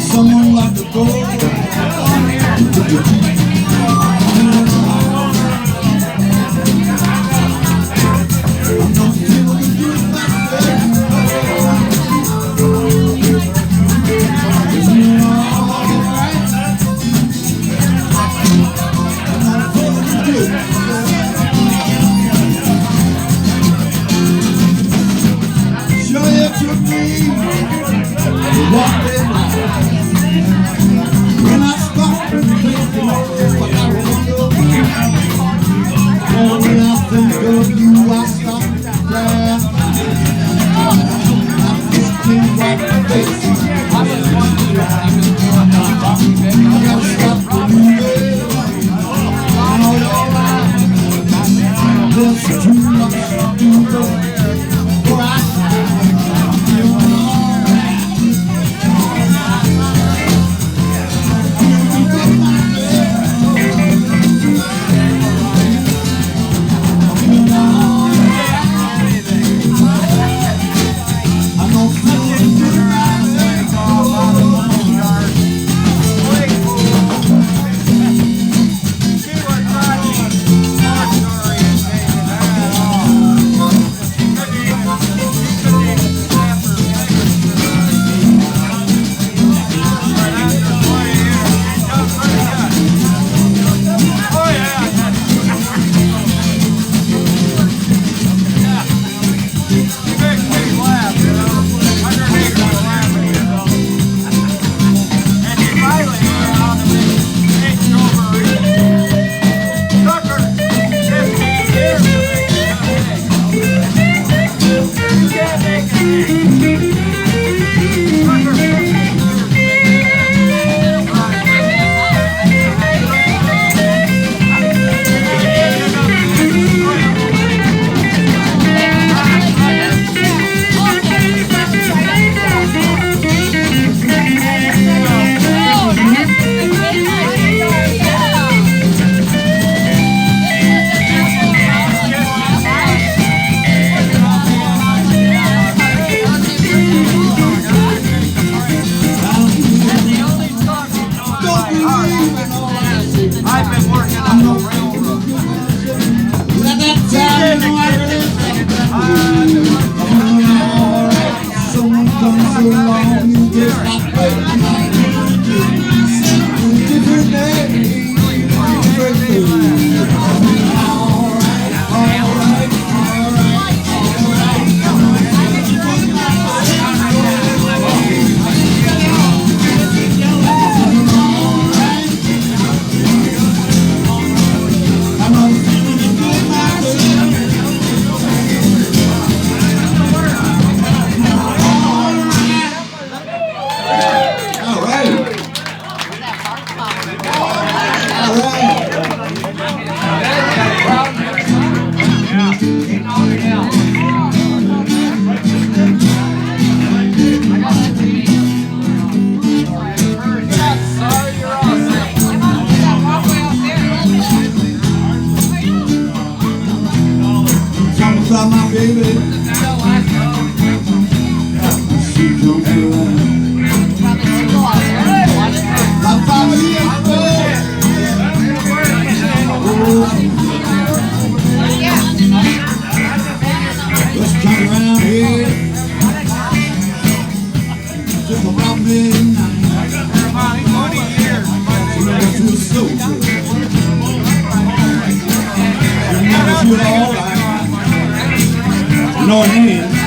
Someone like the gold. No name.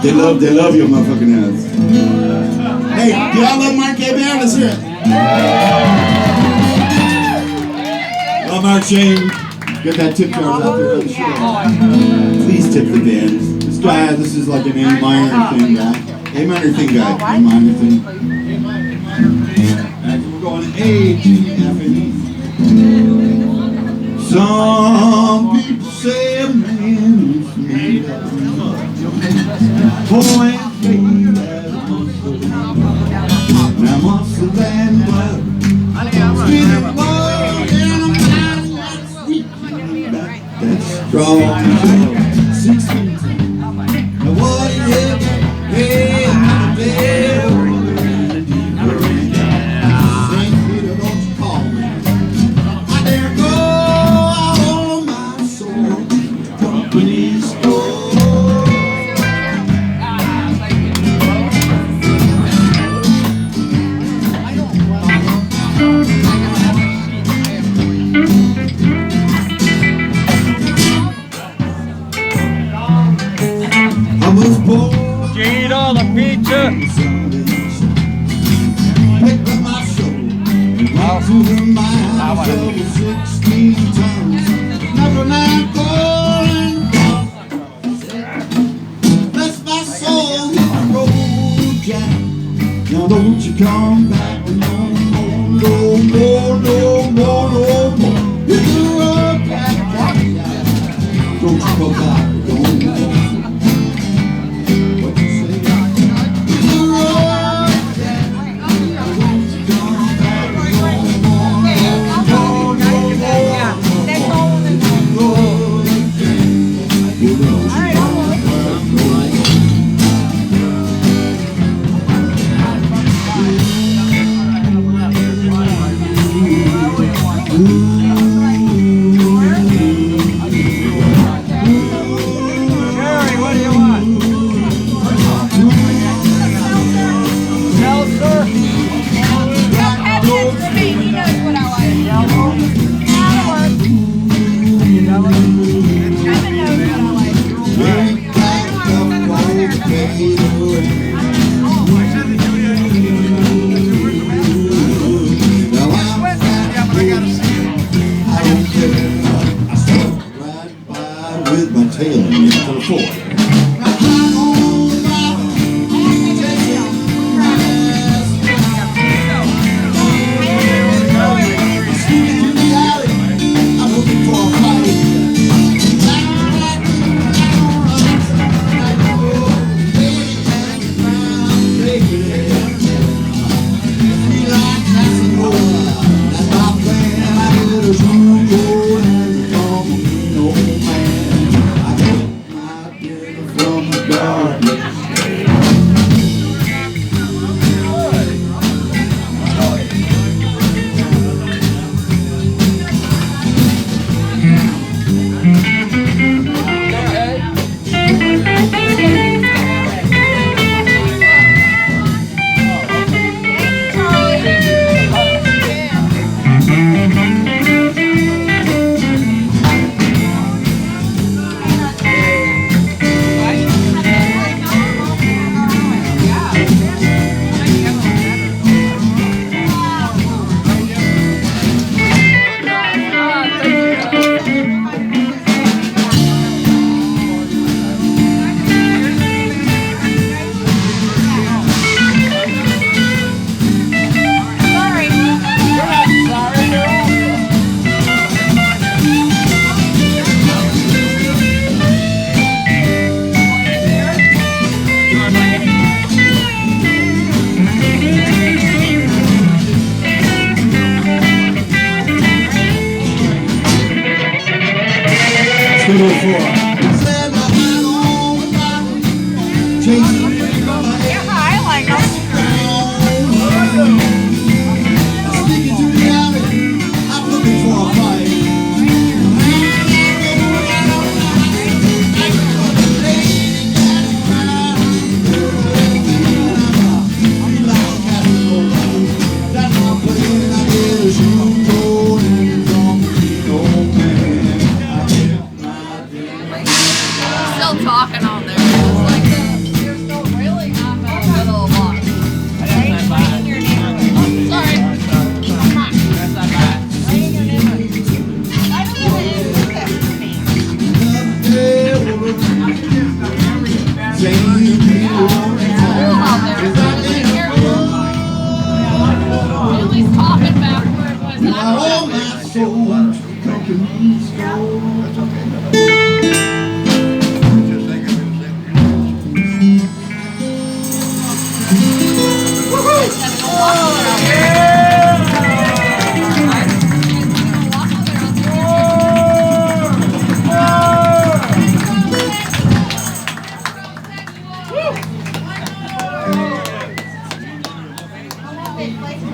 They love your motherfucking ass. Hey, do y'all love Mark Hebert? Let's hear it. Love Mark Shane. Get that tip jar out there for the show. Please tip the band. This is like an A minor thing guy. A minor thing guy. A minor thing. And we're going to A, G, F, and E. Some people say a man is made of boy and baby as muscle. Now muscle and blood. Sweet and blood and a mind that's sweet. That's strong. 16. Now what is it? Hey, my devil. St. Peter, don't you call me. I dare go on my soul. Company store. I was born. Eat all the pizza. Picked up my soul. Went to the mines of 16 tons. Never mind calling. Bless my soul, hit the road, Jack. Now don't you come back no more, no more, no more, no more. Hit the road, Jack, Jack, Jack. Don't you come back no more. What you say? Hit the road, Jack. Don't you come back no more, no more, no Jerry, what do you want? Seltzer? With my tail into the floor. I'm looking for a fight. That's my plan. I get a room going and come no man. I get my dinner from the garden.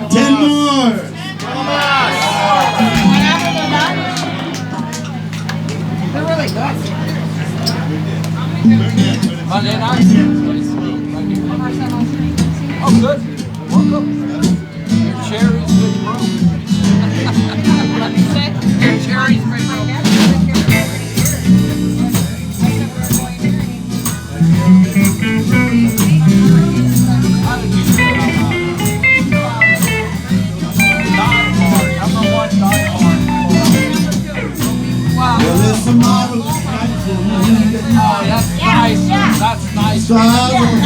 10 more. They're really good. Monday night. Oh, good. Welcome. Your cherry's been broke. Your cherry's been broke. Well, it's a marvelous night for me. Oh, that's nice. That's nice. Stars are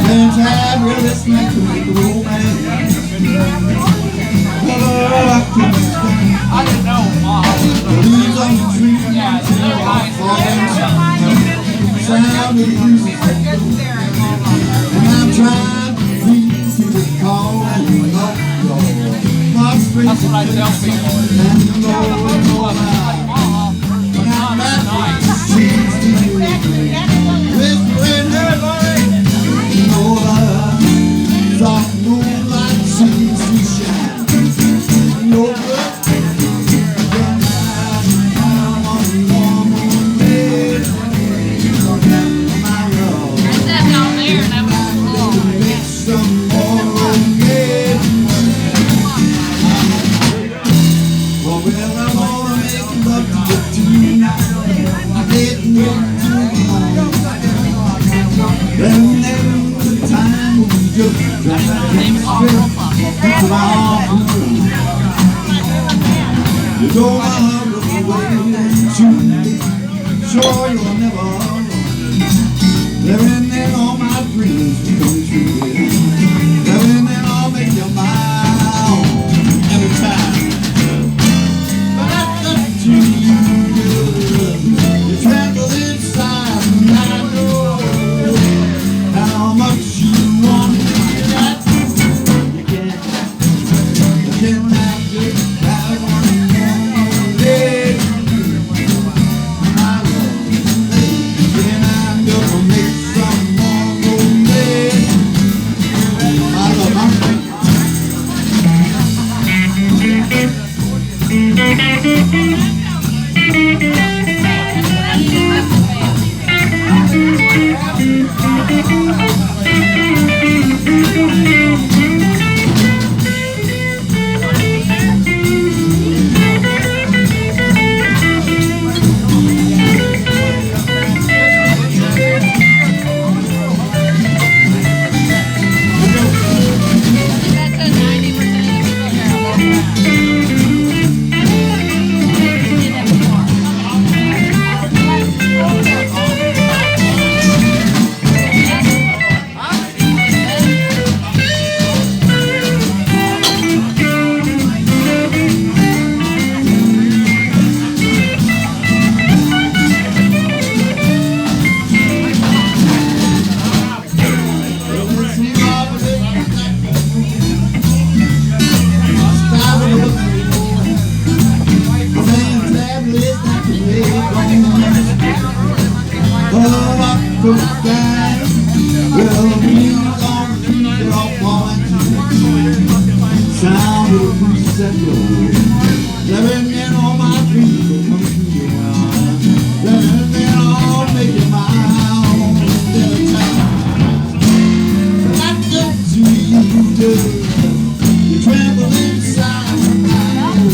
Fans have real this night to make a romance. Hello, I can stand. I didn't know, Mom. The leaves on the tree. Yeah, it's really nice. Sound of the music. And I'm trying to please you to call and love you. My strength That's what I tell people. and you know Mom, when I'm that's at nice. whispering, you know soft moonlight seems to shine. No good. I'm on the warm bed. My love. Make some more bed. Well, I'm gonna make love to you tonight. I didn't wait too long. Then the time will be just driving straight to my arms. You don't want to away to me. Sure you'll never alone. Living in all my dreams come true. Living in all make you mine every time. But that's up to you. You tremble inside and I know how much you want me. That you can't have just have one more day. My love, then I'm gonna make some more romance. My love, I'm sound of the breeze that blows. Living in all my dreams will come true. Living in all making my own little town. That's up to you, girl. You tremble inside and I know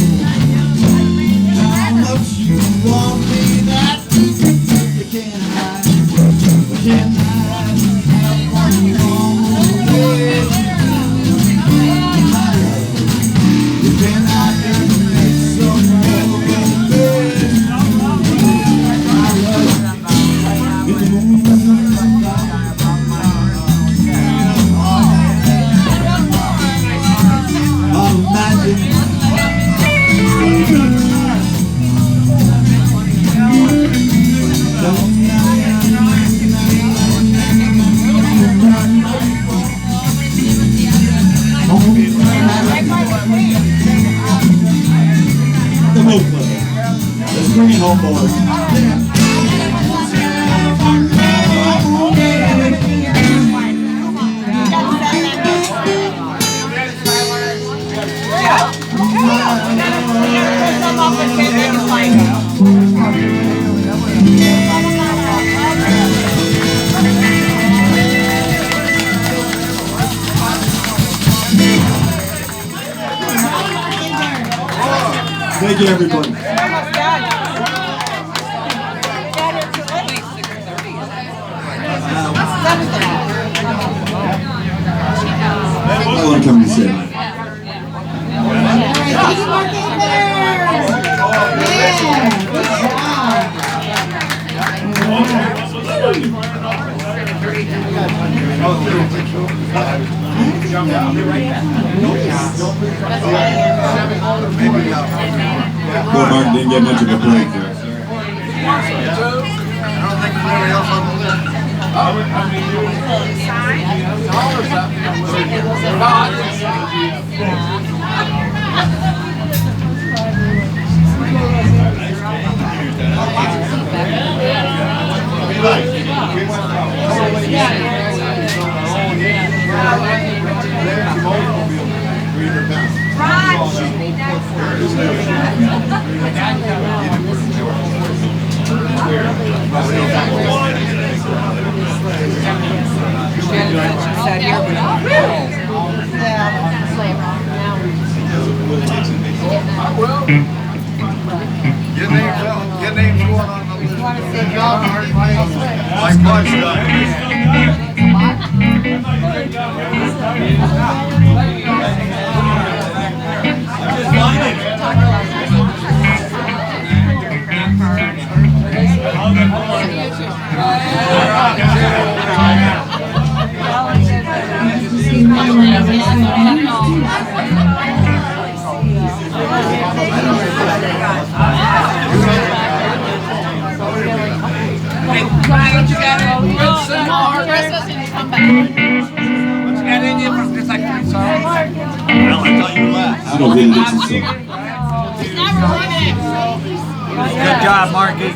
how much you want me. That you can't hide. You can't hide. Have one more day. Let's bring it home, boys. Thank you, everybody. Almost done. I want to come to say hi. Thank you, Mark Hebert. Yeah, good Poor Mark didn't get much of a break there. Your name's going on the list. Like Mark's I don't really listen to it. Good job, Marky.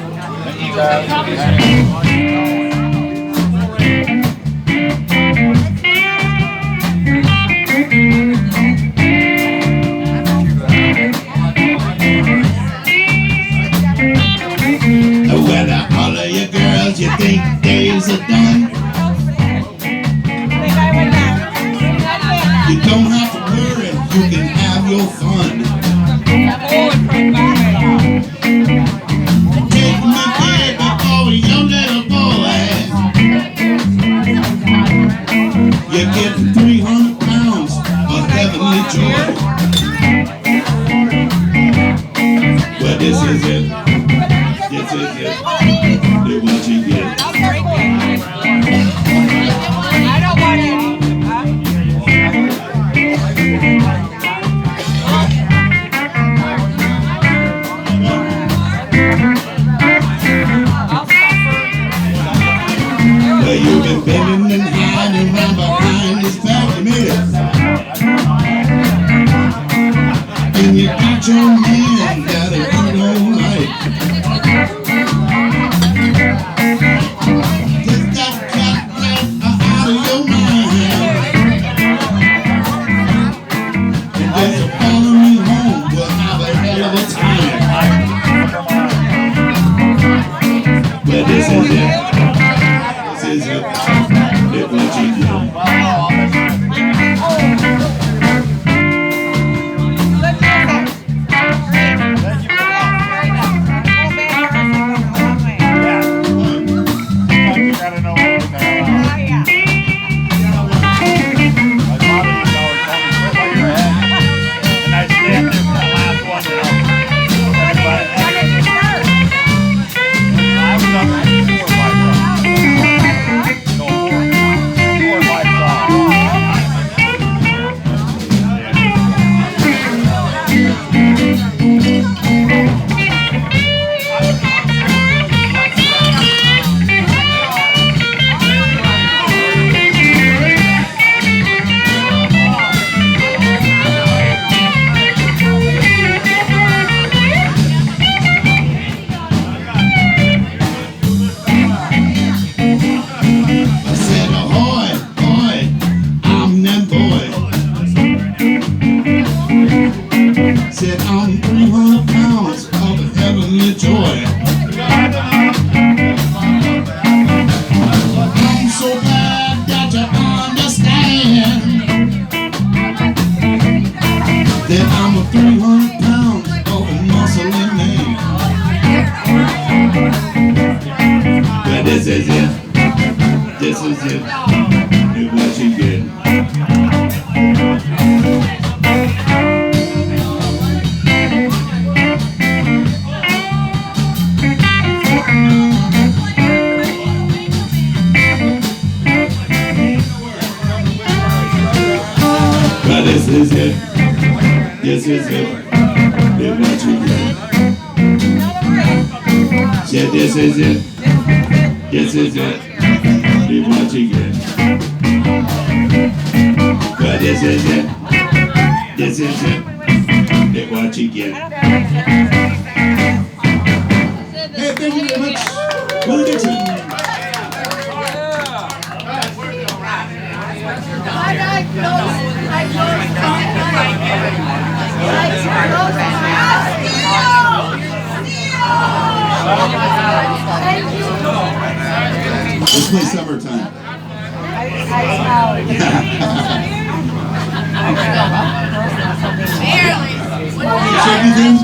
When all of you girls you think days are done, you don't have to worry, you can have your fun. Take me baby for your little boy. You're getting 300 pounds of heavenly joy. Well, this is it. This is it. Look what you get. I don't want it. Well, you've been bending and hiding around behind this back mirror. And you got your man got it good all night. Get that cat out of your mind. And then you follow me home, we'll have a hell of a time. Well, this is it. This is it. Look what you get. this is it. Look what you get. But this is it. This is it. Look what you get. Said this is it. This is it. Look what you get. But this is it. This is it. Look what you get. Hey, thank you very much. Will Dixon. Let's play Summertime. Check these in?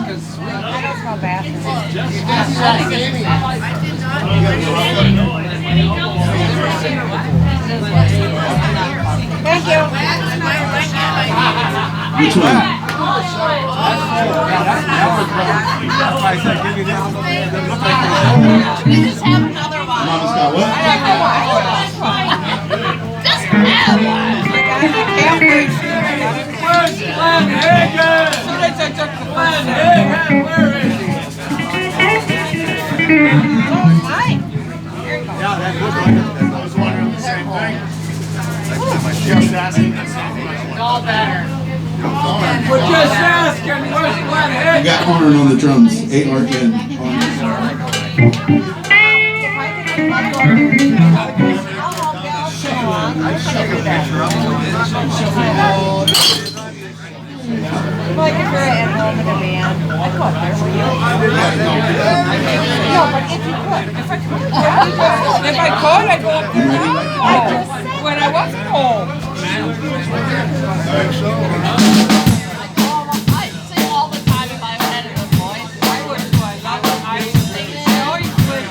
Thank you. Which one? We just have another one. Mama's got what? Just have one. Can't wait. Where's Glenn Hagan? Somebody took the Glenn Hagan. Where is he? Yeah, that would like it. I was wondering the same thing. Just asking the same thing. All better. We're just asking, where's Glenn You Hagan? got Arn on the drums. A-R-N. Like if you're at home in a van, I'd go up there for you. No, but if you could, if I could, I'd go up You ready? there. When I wasn't home. I sing all the time if I had a good voice. I would. I sing it. Oh, you could.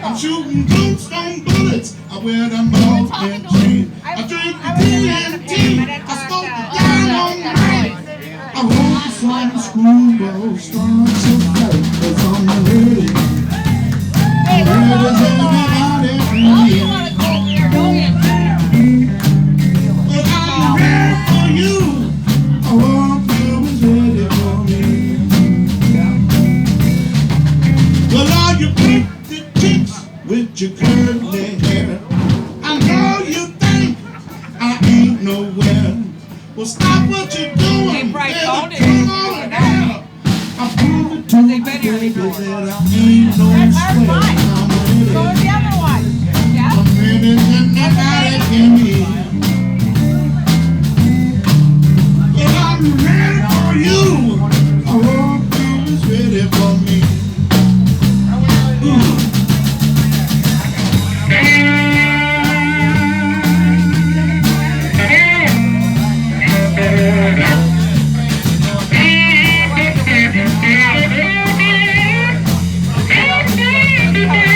I'm shooting bluestone bullets. I wear them balls and chain. I drink the TNT. I smoke the dynamite. I roll the song screwball, strong to fight. It's on the ready. Ready as anybody can be. But I'm ready for you. I want you is ready for me. Well, all you pretty chicks with your curly hair, I know you think I ain't nowhere. Well, stop what you're doing. Baby, come on down. I'll prove it to you, baby, that I ain't no sweat. I'm ready. Go with the other one. I'm ready than anybody can be. Well, I'm ready for you. I want you is ready for me. Yeah.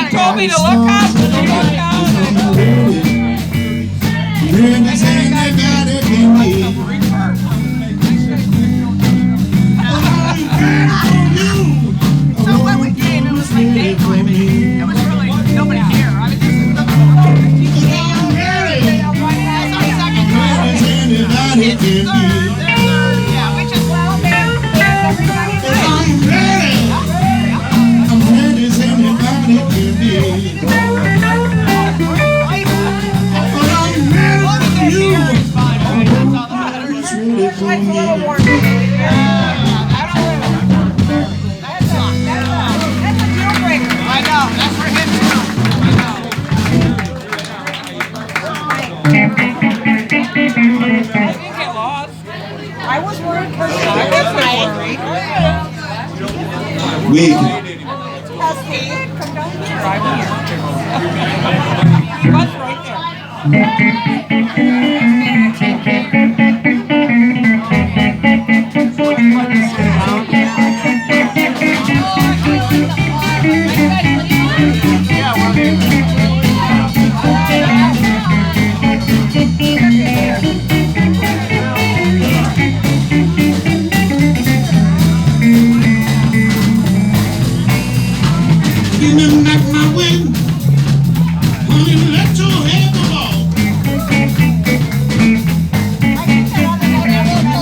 Told me to look up and look down. So what we did, it was like daytime. It was really nobody here. I was just yeah, we just I know, that's for him too. Get lost. I was worried because I wasn't worried. We come down here. Right here. He was right there. give me back my wind, honey, let your hair go off.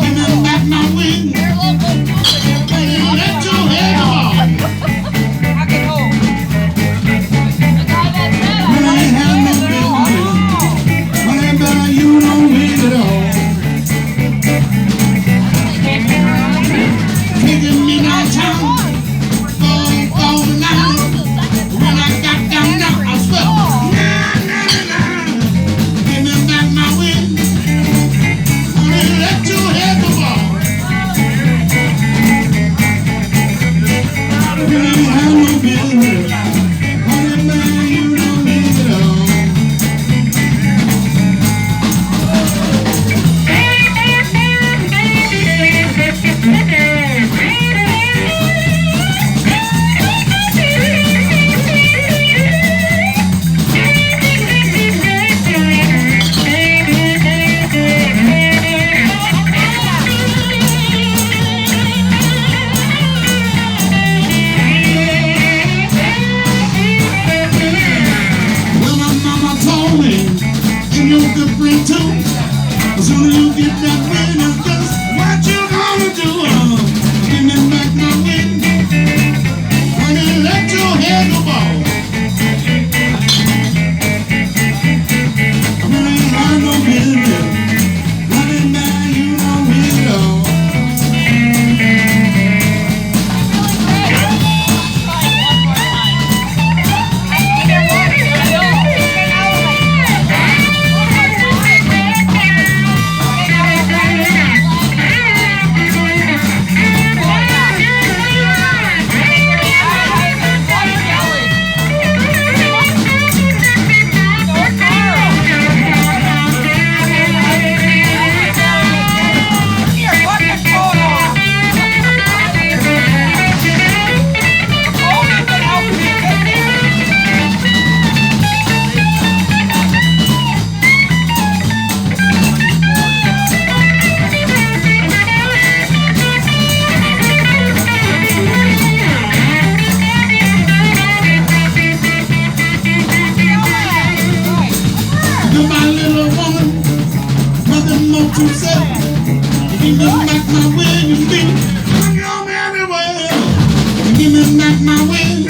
Give me back my wind, honey, let your hair go off. I can hold. When I ain't have no business, honey, but you don't need it all. Taking me downtown, for the night. When I got down there, I swear, give me back my wind, honey, let your hair go off. You ain't have no business, honey, man, you don't need it all. Well, my mama told me, and your good friend too, as soon as you get that wind, it's just what you gonna do. Give me back my wind, honey, let your hair go bald. I really have no business, honey, man, you know me at all. Goodbye, little woman, nothing more to say. Give me back my wind, you beat me everywhere. Give me back my wind,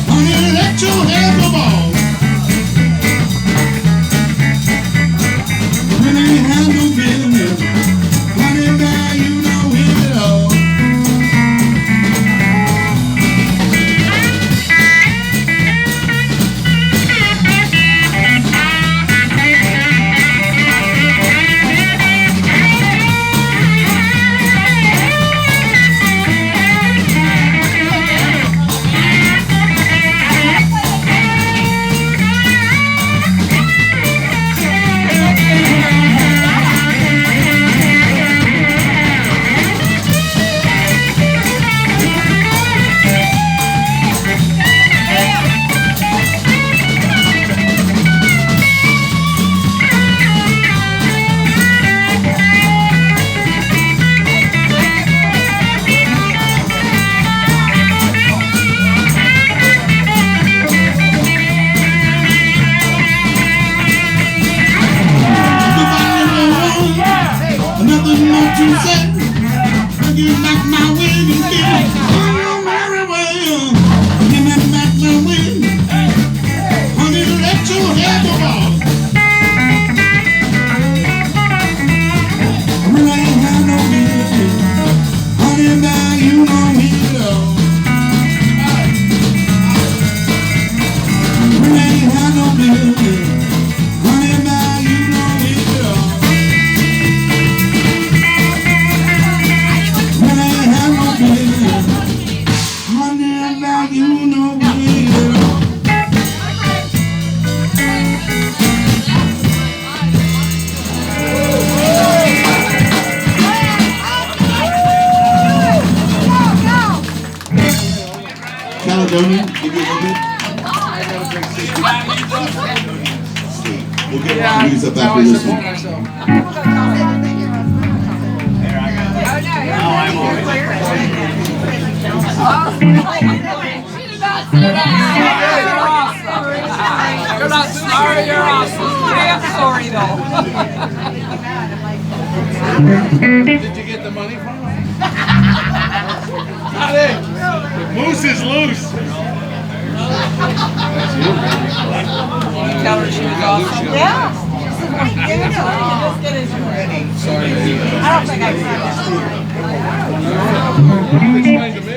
honey, let your hair go bald. When I ain't have no business, honey, man, you know it all. you say? Give me back my wind, give me on your merry way. Give me back my wind, honey, let your hair go on. I really ain't had no business, honey, now you know me, love. I really ain't had no business, honey, now you know me, love. Really ain't had no business, honey, now you know me, love. Caledonia, give you a little bit. We'll get Ron Hughes up after this one. You're not sorry, you're awesome. I am sorry though. Did you get the money from him? Not it. The moose is loose. Tell her she was awesome. Yeah. Just get his ready. I don't think I can. Explain to me.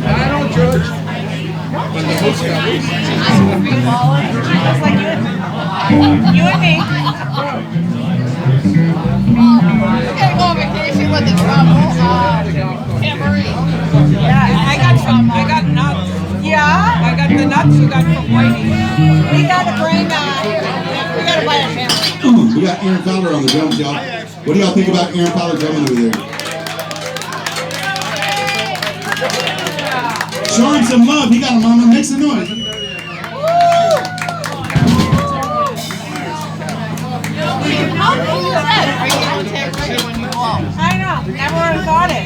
I don't judge. But the moose got loose. Just like you and me. You gotta go on vacation with the trouble. Emery. Yeah, I got nuts. yeah. I got the nuts you got from Whitey. We gotta bring. We gotta buy a family. We got Aaron Fowler on the drums, y'all. What do y'all think about Aaron Fowler drumming over there? Show him some love. He got a mama. Make some noise. How cool is that? Are you gonna take picture when you go out? I know. Never would have thought it.